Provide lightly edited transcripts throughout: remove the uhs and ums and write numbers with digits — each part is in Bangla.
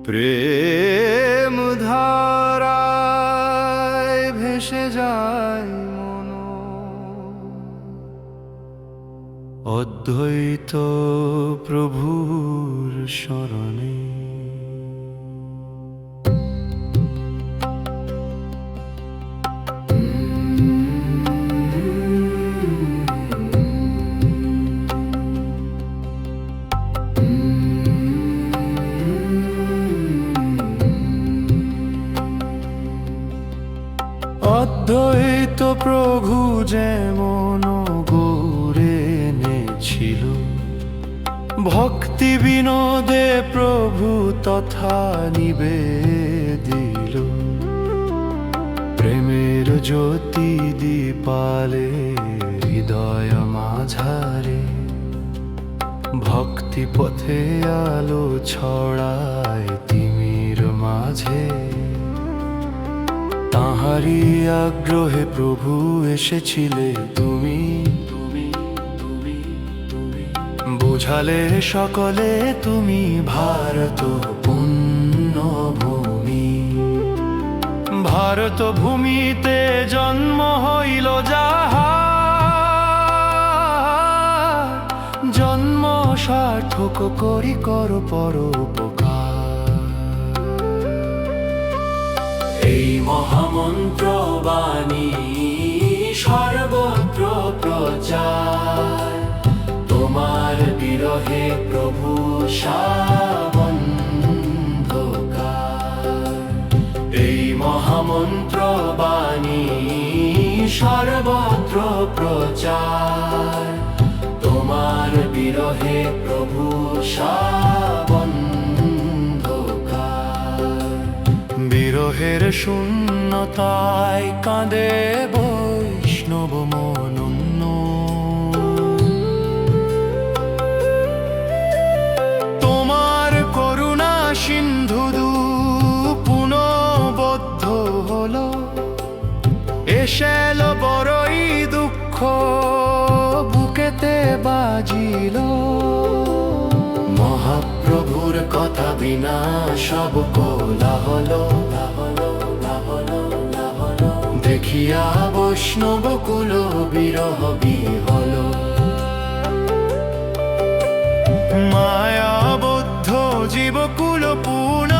প্রেম ধারায় ভেসে যায় মন, অদ্বৈত প্রভুর শরণে। অদ্বৈত প্রভু যেমন গৌরে এনেছিল, ভক্তি বিনোদে প্রভু তথা নিবেদিল। প্রেমের জ্যোতি দীপালে হৃদয় মাঝারে, ভক্তি পথে আলো ছড়ায় তিমির মাঝে। তাহারি আগ্রহে প্রভু এসেছিলে তুমি, বুঝালে সকলে তুমি ভারত পুণ্যভূমি। ভারত ভূমিতে জন্ম হইল যাহার, জন্ম সার্থক করি কর পরোপকার। এই মহামন্ত্র বাণী সর্বত্র প্রচার, তোমার বিরহে প্রভু সাবন্ধকার। এই মহামন্ত্র বাণী সর্বত্র প্রচার, তোমার বিরহে প্রভু সাবন্ধকার। বিরহের শূন্যতায় কাঁদে বৈষ্ণব মনন্য, তোমার করুণা সিন্ধু পুনবদ্ধ হলো। এসেল বড়ই দুঃখ বুকেতে বাজিল, মহাপ্রভুর কথা বিনা সব কোলাহল। দেখিয়া বৈষ্ণব কুল বিরহ বিহল, মায়াবদ্ধ জীবকুল পুন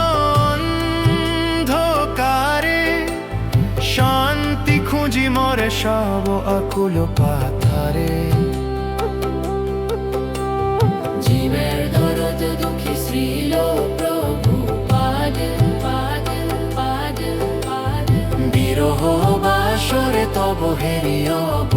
অন্ধকারে। শান্তি খুঁজি মরে সব আকুল পাথারে। জীবের দরদ দুঃখে শ্রীল প্রভু পাদ পাদ পাদ পাদ। বিরহ বাসরে তব হেরিয়ব